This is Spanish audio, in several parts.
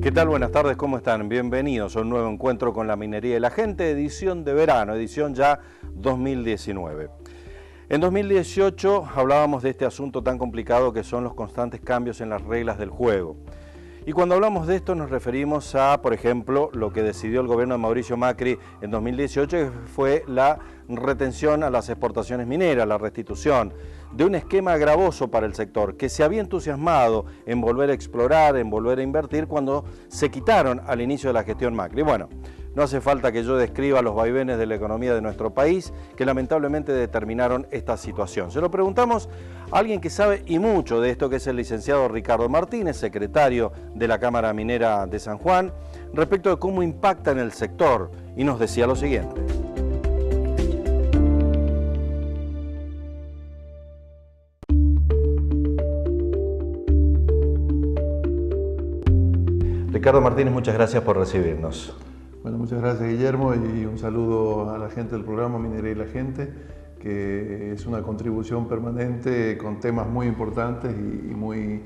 ¿Qué tal? Buenas tardes, ¿cómo están? Bienvenidos a un nuevo encuentro con la minería de la gente, edición de verano, edición ya 2019. En 2018 hablábamos de este asunto tan complicado que son los constantes cambios en las reglas del juego. Y cuando hablamos de esto nos referimos a, por ejemplo, lo que decidió el gobierno de Mauricio Macri en 2018, que fue la retención a las exportaciones mineras, la restitución de un esquema gravoso para el sector, que se había entusiasmado en volver a explorar, en volver a invertir cuando se quitaron al inicio de la gestión Macri. Bueno, no hace falta que yo describa los vaivenes de la economía de nuestro país que lamentablemente determinaron esta situación. Se lo preguntamos a alguien que sabe y mucho de esto, que es el licenciado Ricardo Martínez, secretario de la Cámara Minera de San Juan, respecto de cómo impacta en el sector, y nos decía lo siguiente. Ricardo Martínez, muchas gracias por recibirnos. Bueno, muchas gracias, Guillermo, y un saludo a la gente del programa Minería y la Gente, que es una contribución permanente con temas muy importantes y muy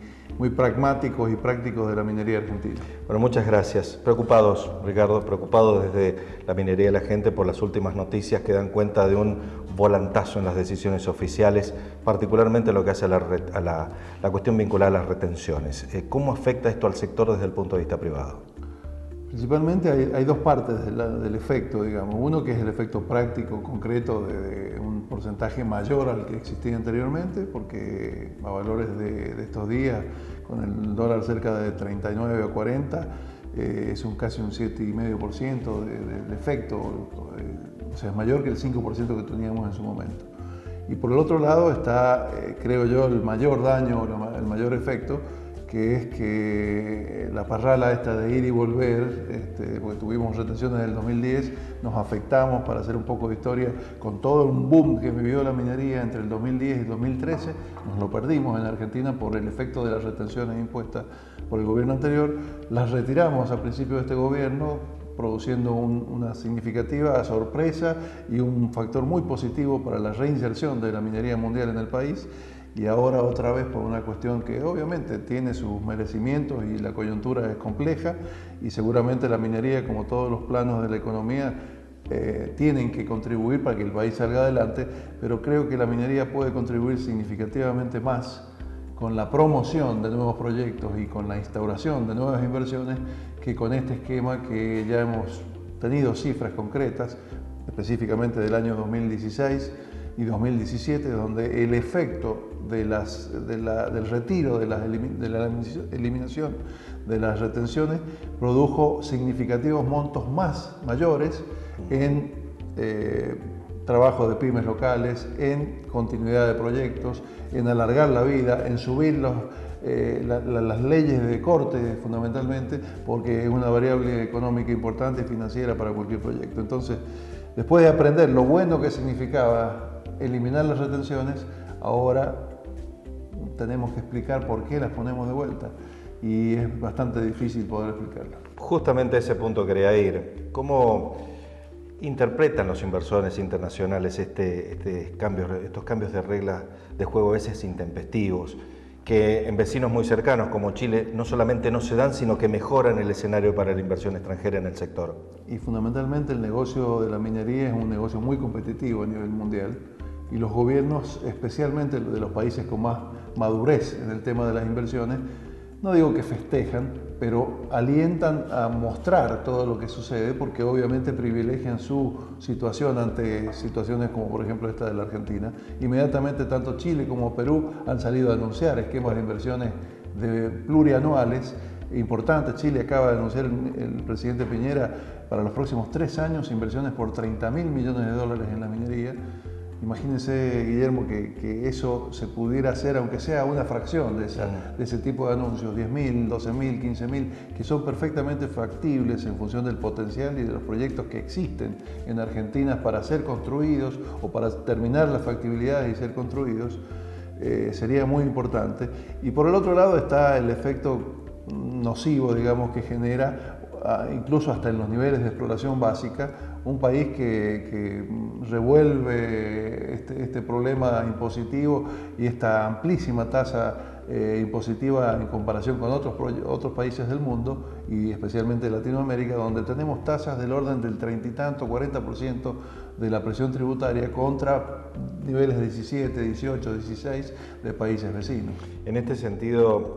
pragmáticos y prácticos de la minería argentina. Bueno, muchas gracias. Preocupados, Ricardo, preocupados desde la Minería y la Gente por las últimas noticias que dan cuenta de un volantazo en las decisiones oficiales, particularmente lo que hace a la cuestión vinculada a las retenciones. ¿Cómo afecta esto al sector desde el punto de vista privado? Principalmente hay dos partes del efecto, digamos. Uno que es el efecto práctico, concreto, de un porcentaje mayor al que existía anteriormente, porque a valores de estos días, con el dólar cerca de 39 o 40, es casi un 7,5% del efecto, o sea, es mayor que el 5% que teníamos en su momento. Y por el otro lado está, creo yo, el mayor daño, el mayor efecto, que es que la parrala esta de ir y volver, porque tuvimos retenciones del 2010, nos afectamos, para hacer un poco de historia, con todo un boom que vivió la minería entre el 2010 y el 2013, nos lo perdimos en Argentina por el efecto de las retenciones impuestas por el gobierno anterior. Las retiramos a principio de este gobierno, produciendo una significativa sorpresa y un factor muy positivo para la reinserción de la minería mundial en el país. Y ahora otra vez, por una cuestión que obviamente tiene sus merecimientos y la coyuntura es compleja, y seguramente la minería, como todos los planos de la economía, tienen que contribuir para que el país salga adelante, pero creo que la minería puede contribuir significativamente más con la promoción de nuevos proyectos y con la instauración de nuevas inversiones que con este esquema que ya hemos tenido cifras concretas, específicamente del año 2016 y 2017, donde el efecto del retiro, de la eliminación de las retenciones, produjo significativos montos mayores en trabajo de pymes locales, en continuidad de proyectos, en alargar la vida, en subir las leyes de corte, fundamentalmente, porque es una variable económica importante y financiera para cualquier proyecto. Entonces, después de aprender lo bueno que significaba eliminar las retenciones, ahora tenemos que explicar por qué las ponemos de vuelta, y es bastante difícil poder explicarlo. Justamente a ese punto quería ir. ¿Cómo interpretan los inversores internacionales estos cambios de reglas de juego a veces intempestivos, que en vecinos muy cercanos como Chile no solamente no se dan, sino que mejoran el escenario para la inversión extranjera en el sector? Y fundamentalmente el negocio de la minería es un negocio muy competitivo a nivel mundial, y los gobiernos, especialmente de los países con más madurez en el tema de las inversiones, no digo que festejan, pero alientan a mostrar todo lo que sucede, porque obviamente privilegian su situación ante situaciones como por ejemplo esta de la Argentina. Inmediatamente tanto Chile como Perú han salido a anunciar esquemas de inversiones plurianuales importantes. Chile acaba de anunciar, el presidente Piñera, para los próximos 3 años inversiones por 30.000 millones de dólares en la minería. Imagínense, Guillermo, que eso se pudiera hacer, aunque sea una fracción de ese tipo de anuncios, 10.000, 12.000, 15.000, que son perfectamente factibles en función del potencial y de los proyectos que existen en Argentina para ser construidos o para terminar las factibilidades y ser construidos. Sería muy importante. Y por el otro lado está el efecto nocivo, digamos, que genera, incluso hasta en los niveles de exploración básica, un país que revuelve este problema impositivo y esta amplísima tasa impositiva en comparación con otros países del mundo y especialmente de Latinoamérica, donde tenemos tasas del orden del 30 y tanto, 40% de la presión tributaria contra niveles de 17, 18, 16 de países vecinos. En este sentido,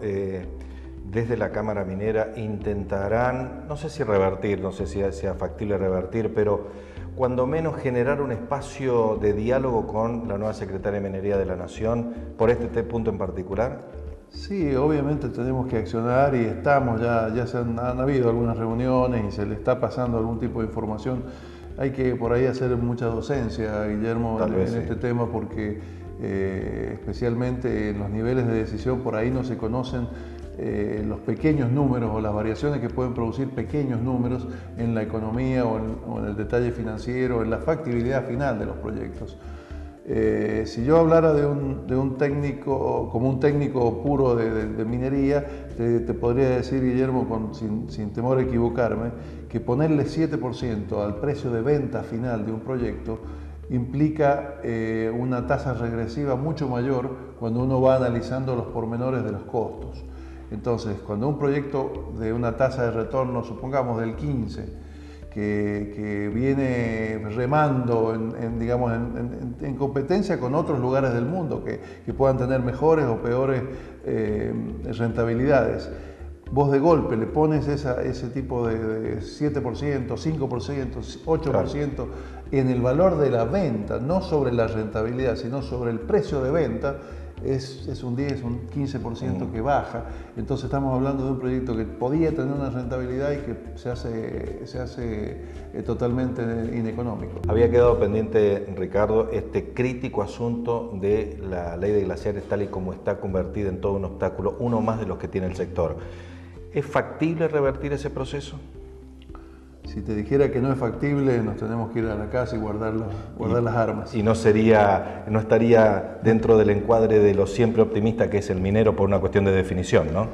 desde la Cámara Minera intentarán, no sé si revertir, no sé si sea factible revertir, pero cuando menos generar un espacio de diálogo con la nueva Secretaria de Minería de la Nación por este punto en particular. Sí, obviamente tenemos que accionar y estamos, ya han habido algunas reuniones y se le está pasando algún tipo de información. Hay que por ahí hacer mucha docencia, Guillermo, en este tema, porque especialmente en los niveles de decisión por ahí no se conocen los pequeños números o las variaciones que pueden producir pequeños números en la economía o en el detalle financiero, en la factibilidad final de los proyectos. Si yo hablara de un técnico, como un técnico puro de minería, te podría decir, Guillermo, sin temor a equivocarme, que ponerle 7% al precio de venta final de un proyecto implica una tasa regresiva mucho mayor cuando uno va analizando los pormenores de los costos. Entonces, cuando un proyecto de una tasa de retorno, supongamos del 15%, que viene remando en competencia con otros lugares del mundo que puedan tener mejores o peores rentabilidades. Vos de golpe le pones ese tipo de 7%, 5%, 8% en el valor de la venta, no sobre la rentabilidad, sino sobre el precio de venta, es un 10, un 15% que baja. Entonces estamos hablando de un proyecto que podía tener una rentabilidad y que se hace totalmente ineconómico. Había quedado pendiente, Ricardo, este crítico asunto de la ley de glaciares tal y como está convertida en todo un obstáculo, uno más de los que tiene el sector. ¿Es factible revertir ese proceso? Si te dijera que no es factible, nos tenemos que ir a la casa y guardar las armas. Y no estaría dentro del encuadre de lo siempre optimista que es el minero por una cuestión de definición, ¿no?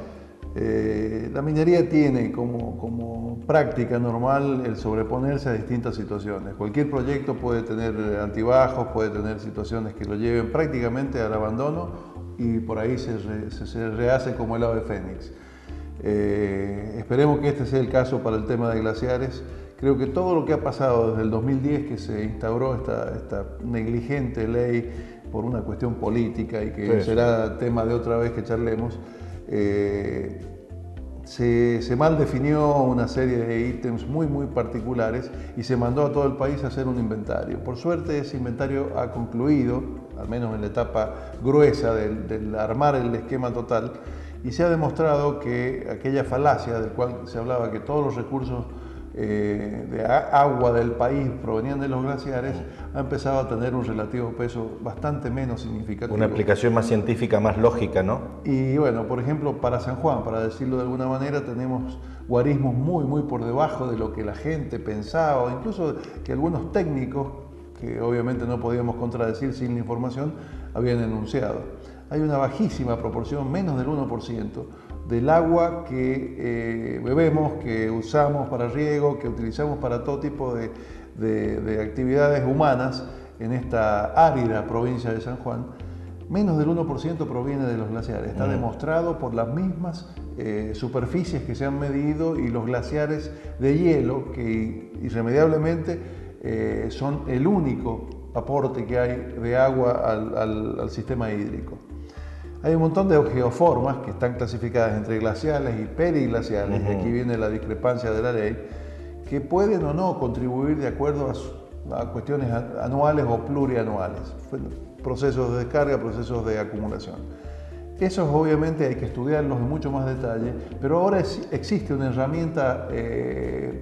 La minería tiene como práctica normal el sobreponerse a distintas situaciones. Cualquier proyecto puede tener altibajos, puede tener situaciones que lo lleven prácticamente al abandono y por ahí se rehace como el ave fénix. Esperemos que este sea el caso para el tema de glaciares. Creo que todo lo que ha pasado desde el 2010 que se instauró esta negligente ley por una cuestión política y que será tema de otra vez que charlemos, se mal definió una serie de ítems muy particulares y se mandó a todo el país a hacer un inventario. Por suerte ese inventario ha concluido, al menos en la etapa gruesa del armar el esquema total, y se ha demostrado que aquella falacia del cual se hablaba, que todos los recursos de agua del país provenían de los glaciares, ha empezado a tener un relativo peso bastante menos significativo. Una aplicación más científica, más lógica, ¿no? Y bueno, por ejemplo, para San Juan, para decirlo de alguna manera, tenemos guarismos muy por debajo de lo que la gente pensaba, o incluso que algunos técnicos, que obviamente no podíamos contradecir sin la información, habían enunciado. Hay una bajísima proporción, menos del 1%, del agua que bebemos, que usamos para riego, que utilizamos para todo tipo de actividades humanas en esta árida provincia de San Juan. Menos del 1% proviene de los glaciares. Está demostrado por las mismas superficies que se han medido y los glaciares de hielo que irremediablemente son el único aporte que hay de agua al sistema hídrico. Hay un montón de geoformas que están clasificadas entre glaciales y periglaciales, y aquí viene la discrepancia de la ley, que pueden o no contribuir de acuerdo a cuestiones anuales o plurianuales, procesos de descarga, procesos de acumulación. Esos obviamente hay que estudiarlos en mucho más detalle, pero ahora existe una herramienta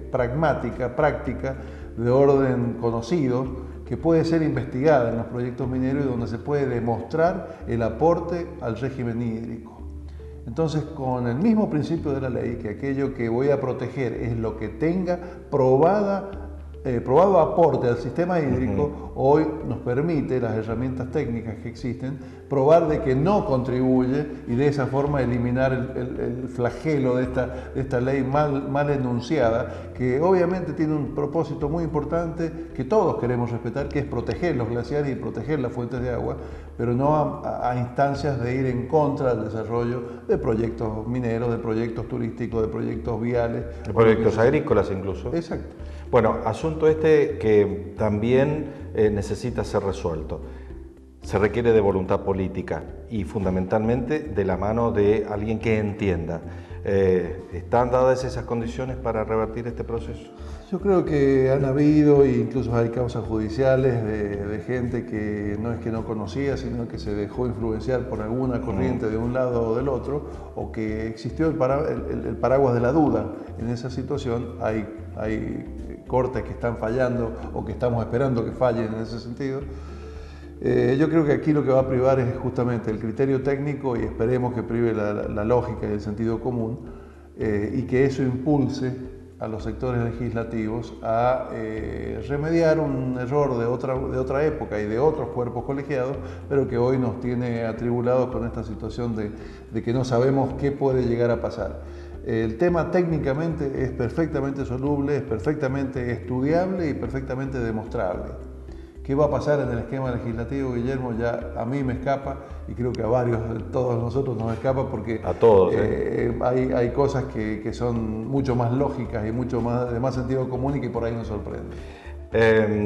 pragmática, práctica, de orden conocido, que puede ser investigada en los proyectos mineros y donde se puede demostrar el aporte al régimen hídrico. Entonces, con el mismo principio de la ley, que aquello que voy a proteger es lo que tenga probada probado aporte al sistema hídrico, hoy nos permite, las herramientas técnicas que existen, probar de que no contribuye y de esa forma eliminar el flagelo de esta ley mal enunciada, que obviamente tiene un propósito muy importante que todos queremos respetar, que es proteger los glaciares y proteger las fuentes de agua, pero no a instancias de ir en contra del desarrollo de proyectos mineros, de proyectos turísticos, de proyectos viales. De proyectos agrícolas incluso. Exacto. Bueno, asunto este que también necesita ser resuelto. Se requiere de voluntad política y fundamentalmente de la mano de alguien que entienda. ¿Están dadas esas condiciones para revertir este proceso? Yo creo que han habido, e incluso hay causas judiciales de gente que no es que no conocía, sino que se dejó influenciar por alguna corriente de un lado o del otro, o que existió el paraguas de la duda. En esa situación hay cortes que están fallando o que estamos esperando que fallen en ese sentido. Yo creo que aquí lo que va a privar es justamente el criterio técnico y esperemos que prive la lógica y el sentido común y que eso impulse a los sectores legislativos a remediar un error de otra época y de otros cuerpos colegiados, pero que hoy nos tiene atribulados con esta situación de que no sabemos qué puede llegar a pasar. El tema técnicamente es perfectamente soluble, es perfectamente estudiable y perfectamente demostrable. ¿Qué va a pasar en el esquema legislativo, Guillermo? Ya a mí me escapa y creo que a varios de todos nosotros nos escapa porque a todos, hay cosas que son mucho más lógicas y mucho más de más sentido común y que por ahí nos sorprenden.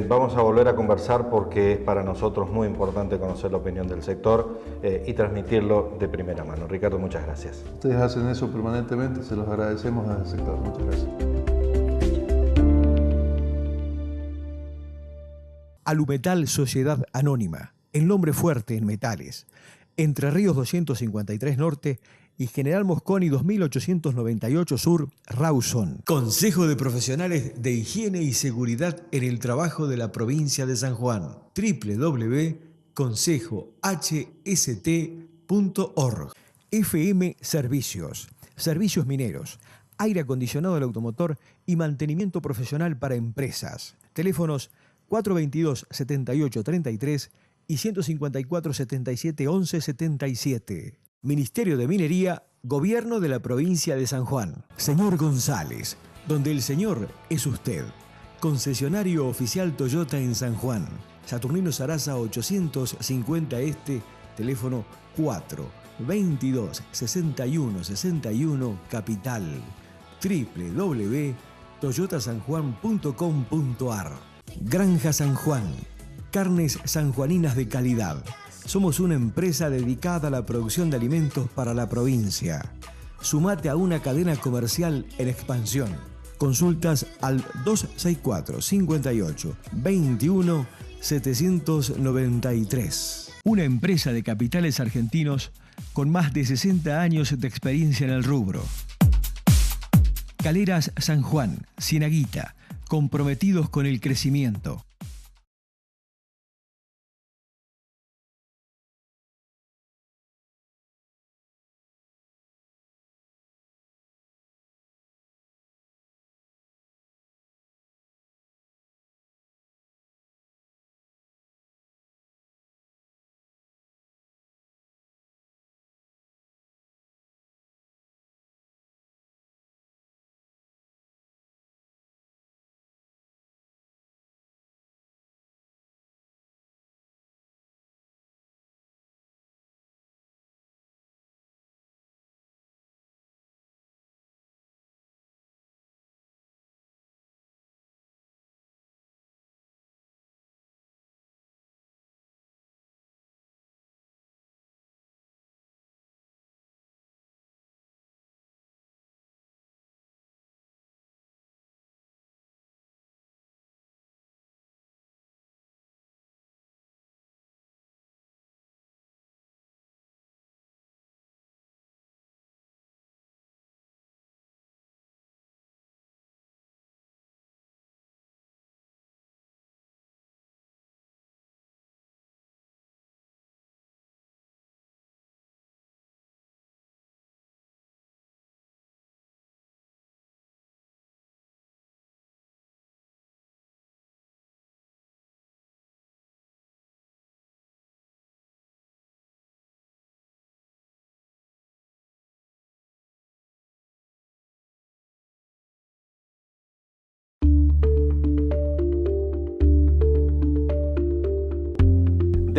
Vamos a volver a conversar porque es para nosotros muy importante conocer la opinión del sector y transmitirlo de primera mano. Ricardo, muchas gracias. Ustedes hacen eso permanentemente, se los agradecemos desde el sector. Muchas gracias. Alumetal Sociedad Anónima, el nombre fuerte en metales. Entre Ríos 253 Norte y General Mosconi 2898 Sur, Rawson. Consejo de Profesionales de Higiene y Seguridad en el Trabajo de la Provincia de San Juan. www.consejohst.org. FM Servicios. Servicios mineros. Aire acondicionado del automotor y mantenimiento profesional para empresas. Teléfonos 422-7833 y 154-77-11-77. Ministerio de Minería, Gobierno de la Provincia de San Juan. Señor González, donde el señor es usted. Concesionario oficial Toyota en San Juan. Saturnino Sarasa 850 Este, teléfono 422-6161, Capital. www.toyotasanjuan.com.ar. Granja San Juan, carnes sanjuaninas de calidad. Somos una empresa dedicada a la producción de alimentos para la provincia. Sumate a una cadena comercial en expansión. Consultas al 264 58 21 793. Una empresa de capitales argentinos con más de 60 años de experiencia en el rubro. Caleras San Juan, Cienaguita, comprometidos con el crecimiento.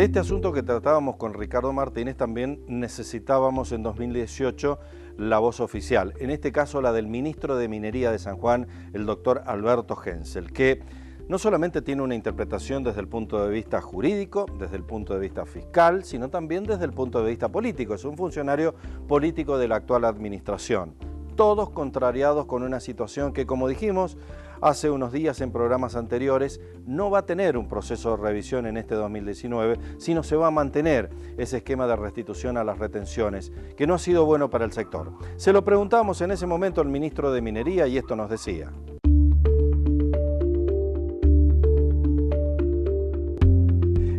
este asunto que tratábamos con Ricardo Martínez también necesitábamos en 2018 la voz oficial, en este caso la del ministro de Minería de San Juan, el doctor Alberto Hensel, que no solamente tiene una interpretación desde el punto de vista jurídico, desde el punto de vista fiscal, sino también desde el punto de vista político. Es un funcionario político de la actual administración. Todos contrariados con una situación que, como dijimos hace unos días en programas anteriores, no va a tener un proceso de revisión en este 2019, sino se va a mantener ese esquema de restitución a las retenciones, que no ha sido bueno para el sector. Se lo preguntamos en ese momento al ministro de Minería y esto nos decía.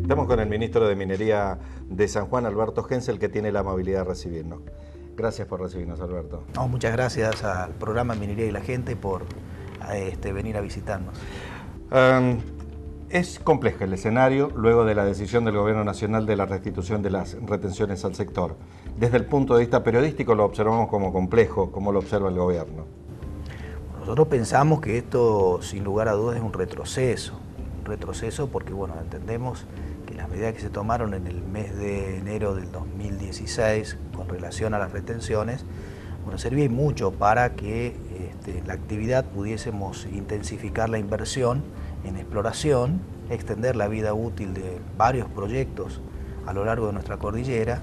Estamos con el ministro de Minería de San Juan, Alberto Hensel, que tiene la amabilidad de recibirnos. Gracias por recibirnos, Alberto. No, muchas gracias al programa Minería y la Gente por venir a visitarnos. Es complejo el escenario luego de la decisión del Gobierno Nacional de la restitución de las retenciones al sector. Desde el punto de vista periodístico lo observamos como complejo, como lo observa el Gobierno. Nosotros pensamos que esto, sin lugar a dudas, es un retroceso porque, bueno, entendemos que las medidas que se tomaron en el mes de enero del 2016 con relación a las retenciones, bueno, servía mucho para que la actividad pudiésemos intensificar la inversión en exploración, extender la vida útil de varios proyectos a lo largo de nuestra cordillera.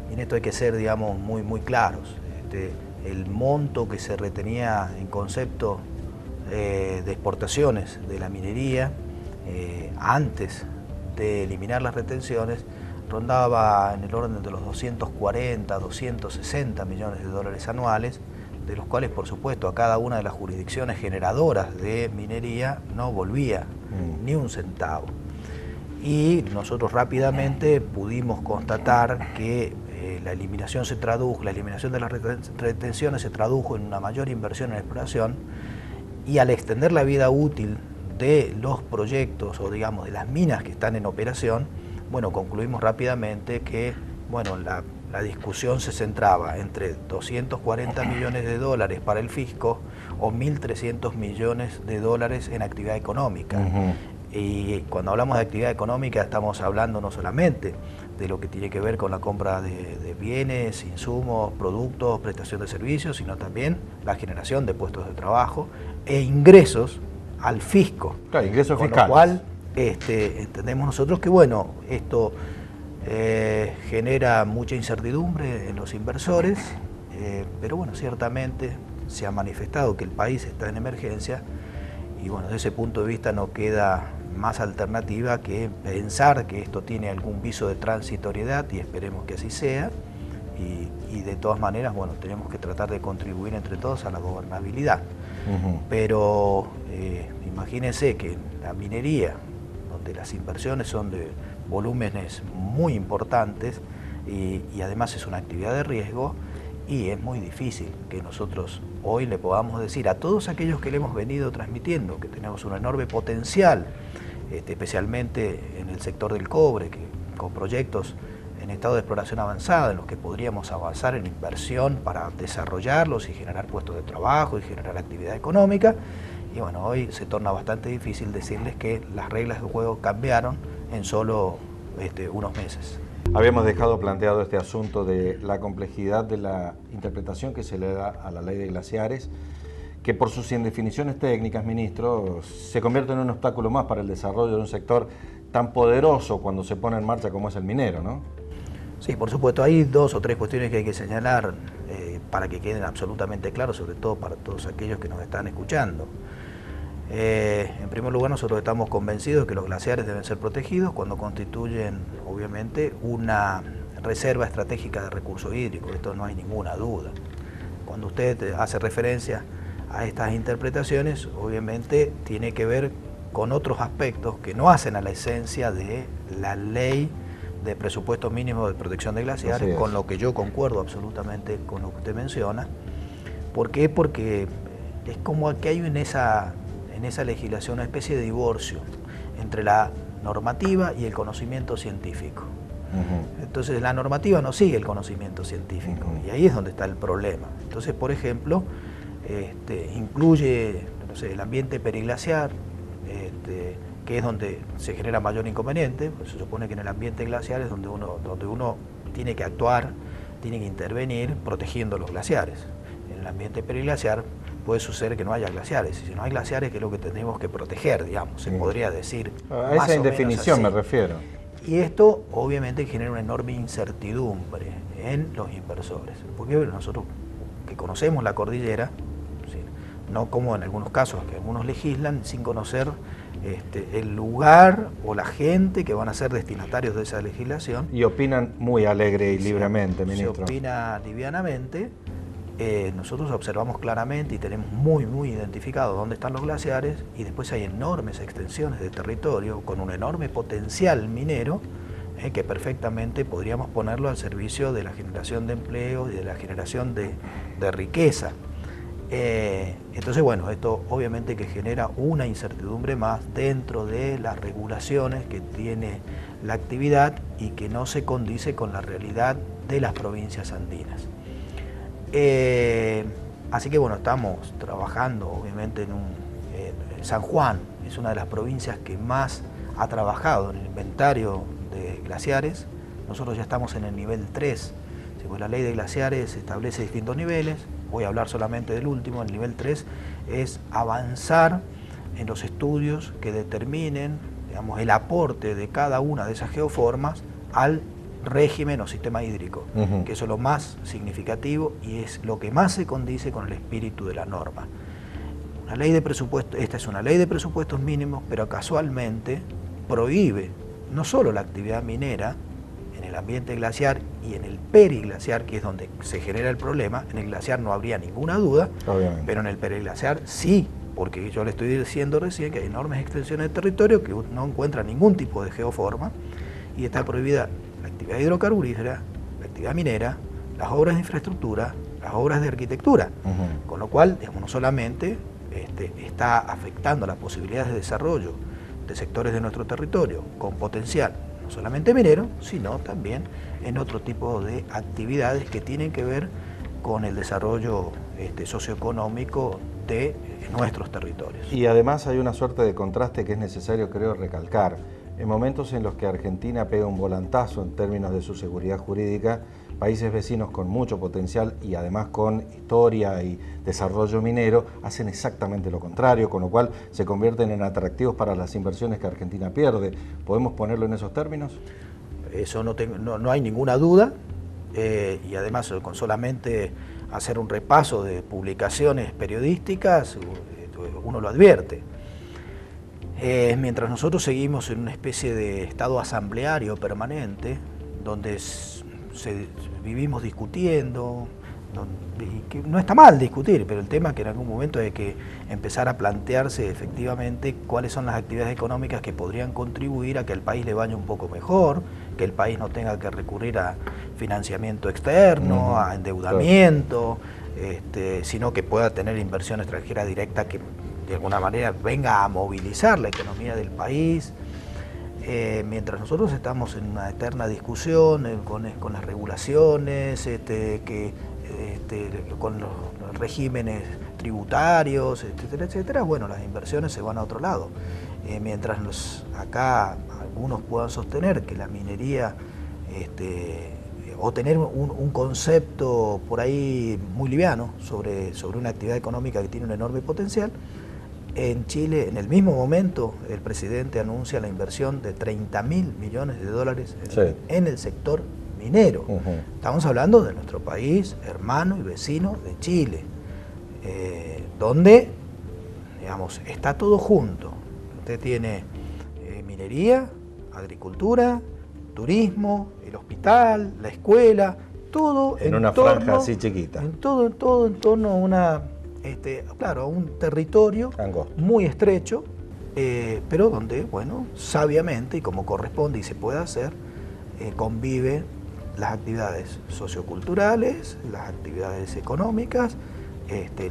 Y en esto hay que ser, digamos, muy claros. El monto que se retenía en concepto de exportaciones de la minería antes de eliminar las retenciones rondaba en el orden de los 240, 260 millones de dólares anuales, de los cuales, por supuesto, a cada una de las jurisdicciones generadoras de minería no volvía ni un centavo. Y nosotros rápidamente pudimos constatar que la eliminación de las retenciones se tradujo en una mayor inversión en exploración, y al extender la vida útil de los proyectos o, digamos, de las minas que están en operación, bueno, concluimos rápidamente que, bueno, la discusión se centraba entre 240 millones de dólares para el fisco o 1.300 millones de dólares en actividad económica. Y cuando hablamos de actividad económica estamos hablando no solamente de lo que tiene que ver con la compra de bienes, insumos, productos, prestación de servicios, sino también la generación de puestos de trabajo e ingresos al fisco. Claro, ingresos fiscales. Con lo cual, entendemos nosotros que, bueno, esto genera mucha incertidumbre en los inversores, pero bueno, ciertamente se ha manifestado que el país está en emergencia y, bueno, desde ese punto de vista no queda más alternativa que pensar que esto tiene algún viso de transitoriedad, y esperemos que así sea, y de todas maneras, bueno, tenemos que tratar de contribuir entre todos a la gobernabilidad. Pero imagínense que la minería, donde las inversiones son de volúmenes muy importantes y además es una actividad de riesgo, y es muy difícil que nosotros hoy le podamos decir a todos aquellos que le hemos venido transmitiendo que tenemos un enorme potencial, especialmente en el sector del cobre, que con proyectos en estado de exploración avanzada, en los que podríamos avanzar en inversión para desarrollarlos y generar puestos de trabajo y generar actividad económica. Y bueno, hoy se torna bastante difícil decirles que las reglas del juego cambiaron en solo unos meses. Habíamos dejado planteado este asunto de la complejidad de la interpretación que se le da a la ley de glaciares, que por sus indefiniciones técnicas, ministro, se convierte en un obstáculo más para el desarrollo de un sector tan poderoso cuando se pone en marcha como es el minero, ¿no? Sí, por supuesto, hay dos o tres cuestiones que hay que señalar para que queden absolutamente claros, sobre todo para todos aquellos que nos están escuchando. En primer lugar, nosotros estamos convencidos de que los glaciares deben ser protegidos cuando constituyen, obviamente, una reserva estratégica de recursos hídricos. Esto no hay ninguna duda. Cuando usted hace referencia a estas interpretaciones, obviamente tiene que ver con otros aspectos que no hacen a la esencia de la ley de presupuesto mínimo de protección de glaciares, con lo que yo concuerdo absolutamente con lo que usted menciona. ¿Por qué? Porque es como que hay en esa legislación una especie de divorcio entre la normativa y el conocimiento científico. Entonces la normativa no sigue el conocimiento científico, y ahí es donde está el problema. Entonces, por ejemplo, incluye, no sé, el ambiente periglaciar, que es donde se genera mayor inconveniente, pues se supone que en el ambiente glaciar es donde uno tiene que actuar, tiene que intervenir protegiendo los glaciares. En el ambiente periglaciar puede suceder que no haya glaciares, y si no hay glaciares, ¿qué es lo que tenemos que proteger, digamos? Se podría decir. A esa indefinición me refiero. Y esto obviamente genera una enorme incertidumbre en los inversores, porque nosotros que conocemos la cordillera, ¿sí?, no como en algunos casos que algunos legislan sin conocer el lugar o la gente que van a ser destinatarios de esa legislación. Y opinan muy alegre y libremente, ministro. Se opina livianamente. Nosotros observamos claramente y tenemos muy identificado dónde están los glaciares, y después hay enormes extensiones de territorio con un enorme potencial minero que perfectamente podríamos ponerlo al servicio de la generación de empleo y de la generación de riqueza. Entonces, bueno, esto obviamente que genera una incertidumbre más dentro de las regulaciones que tiene la actividad y que no se condice con la realidad de las provincias andinas. Así que bueno, estamos trabajando obviamente en San Juan, es una de las provincias que más ha trabajado en el inventario de glaciares. Nosotros ya estamos en el nivel 3, pues la ley de glaciares establece distintos niveles. Voy a hablar solamente del último. El nivel 3 es avanzar en los estudios que determinen, digamos, el aporte de cada una de esas geoformas al régimen o sistema hídrico, que eso es lo más significativo y es lo que más se condice con el espíritu de la norma. Una ley de presupuesto, esta es una ley de presupuestos mínimos, pero casualmente prohíbe no solo la actividad minera en el ambiente glaciar y en el periglaciar, que es donde se genera el problema. En el glaciar no habría ninguna duda, obviamente, pero en el periglaciar sí, porque yo le estoy diciendo recién que hay enormes extensiones de territorio que no encuentran ningún tipo de geoforma, y está prohibida la actividad hidrocarburífera, la actividad minera, las obras de infraestructura, las obras de arquitectura, con lo cual, digamos, no solamente está afectando las posibilidades de desarrollo de sectores de nuestro territorio con potencial no solamente minero, sino también en otro tipo de actividades que tienen que ver con el desarrollo socioeconómico de nuestros territorios. Y además hay una suerte de contraste que es necesario, creo, recalcar. En momentos en los que Argentina pega un volantazo en términos de su seguridad jurídica, países vecinos con mucho potencial y además con historia y desarrollo minero hacen exactamente lo contrario, con lo cual se convierten en atractivos para las inversiones que Argentina pierde. ¿Podemos ponerlo en esos términos? Eso no hay ninguna duda, y además con solamente hacer un repaso de publicaciones periodísticas uno lo advierte. Mientras nosotros seguimos en una especie de estado asambleario permanente, donde vivimos discutiendo, y que no está mal discutir, pero el tema es que en algún momento hay que empezar a plantearse efectivamente cuáles son las actividades económicas que podrían contribuir a que el país le vaya un poco mejor, que el país no tenga que recurrir a financiamiento externo, a endeudamiento, sino que pueda tener inversión extranjera directa que de alguna manera venga a movilizar la economía del país. Mientras nosotros estamos en una eterna discusión con las regulaciones, con los regímenes tributarios, etcétera, etcétera, bueno, las inversiones se van a otro lado. Mientras acá algunos puedan sostener que la minería, o tener un concepto por ahí muy liviano sobre una actividad económica que tiene un enorme potencial, en Chile, en el mismo momento, el presidente anuncia la inversión de 30.000 millones de dólares en el sector minero. Estamos hablando de nuestro país, hermano y vecino de Chile, donde, digamos, está todo junto. Usted tiene minería, agricultura, turismo, el hospital, la escuela, todo en una franja así chiquita. Todo en torno a una... claro, a un territorio muy estrecho, pero donde, bueno, sabiamente y como corresponde y se puede hacer, conviven las actividades socioculturales, las actividades económicas,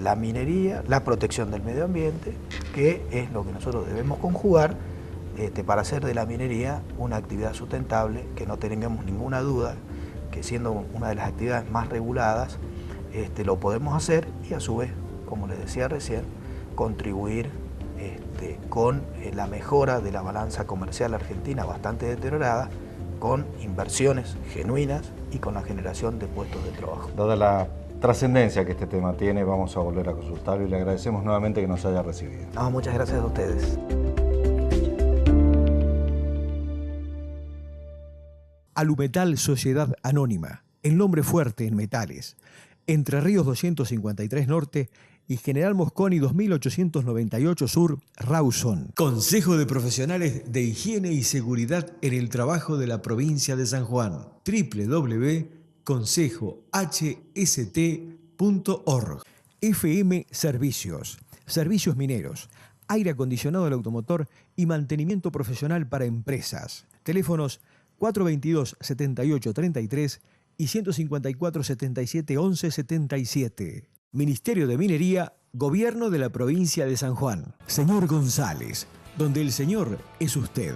la minería, la protección del medio ambiente, que es lo que nosotros debemos conjugar para hacer de la minería una actividad sustentable, que no tengamos ninguna duda que siendo una de las actividades más reguladas, lo podemos hacer y a su vez, como les decía recién, contribuir con la mejora de la balanza comercial argentina bastante deteriorada, con inversiones genuinas y con la generación de puestos de trabajo. Dada la trascendencia que este tema tiene, vamos a volver a consultarlo y le agradecemos nuevamente que nos haya recibido. No, muchas gracias a ustedes. Alumetal Sociedad Anónima, el nombre fuerte en metales. Entre Ríos 253 Norte y General Mosconi 2898 Sur, Rawson. Consejo de Profesionales de Higiene y Seguridad en el Trabajo de la Provincia de San Juan. www.consejohst.org. FM Servicios. Servicios mineros. Aire acondicionado del automotor y mantenimiento profesional para empresas. Teléfonos 422-7833 y 154-77-11-77. Ministerio de Minería, Gobierno de la Provincia de San Juan. Señor González, donde el señor es usted.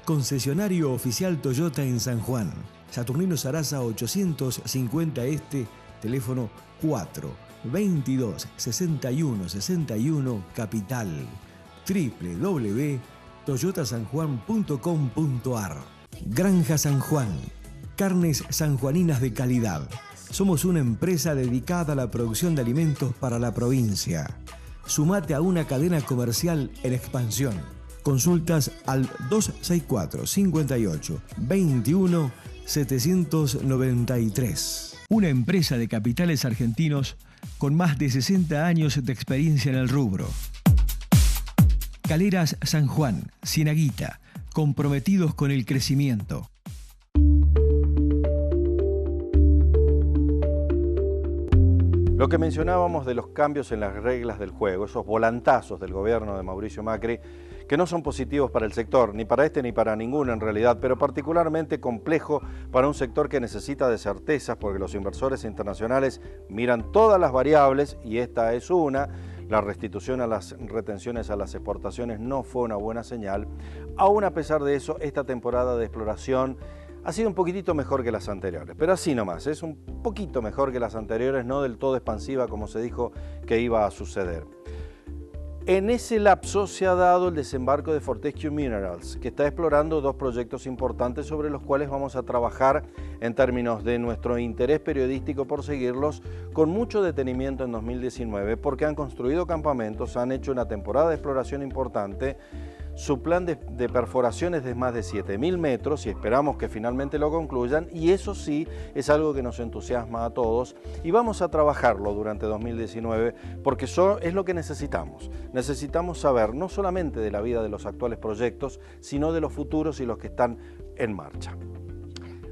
Concesionario oficial Toyota en San Juan. Saturnino Sarasa 850 Este, teléfono 422-6161 Capital. www.toyotasanjuan.com.ar. Granja San Juan. Carnes sanjuaninas de calidad. Somos una empresa dedicada a la producción de alimentos para la provincia. Sumate a una cadena comercial en expansión. Consultas al 264 58 21 793. Una empresa de capitales argentinos con más de 60 años de experiencia en el rubro. Caleras San Juan, Cienaguita, comprometidos con el crecimiento. Lo que mencionábamos de los cambios en las reglas del juego, esos volantazos del gobierno de Mauricio Macri, que no son positivos para el sector, ni para este ni para ninguno en realidad, pero particularmente complejo para un sector que necesita de certezas porque los inversores internacionales miran todas las variables y esta es una. La restitución a las retenciones a las exportaciones no fue una buena señal. Aún a pesar de eso, esta temporada de exploración ha sido un poquitito mejor que las anteriores, pero así nomás, es un poquito mejor que las anteriores, no del todo expansiva como se dijo que iba a suceder. En ese lapso se ha dado el desembarco de Fortescue Minerals, que está explorando dos proyectos importantes sobre los cuales vamos a trabajar en términos de nuestro interés periodístico por seguirlos con mucho detenimiento en 2019, porque han construido campamentos, han hecho una temporada de exploración importante. Su plan de perforaciones de más de 7.000 metros y esperamos que finalmente lo concluyan y eso sí es algo que nos entusiasma a todos y vamos a trabajarlo durante 2019 porque eso es lo que necesitamos. Necesitamos saber no solamente de la vida de los actuales proyectos, sino de los futuros y los que están en marcha.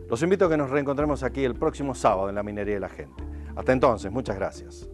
Los invito a que nos reencontremos aquí el próximo sábado en La Minería de la Gente. Hasta entonces, muchas gracias.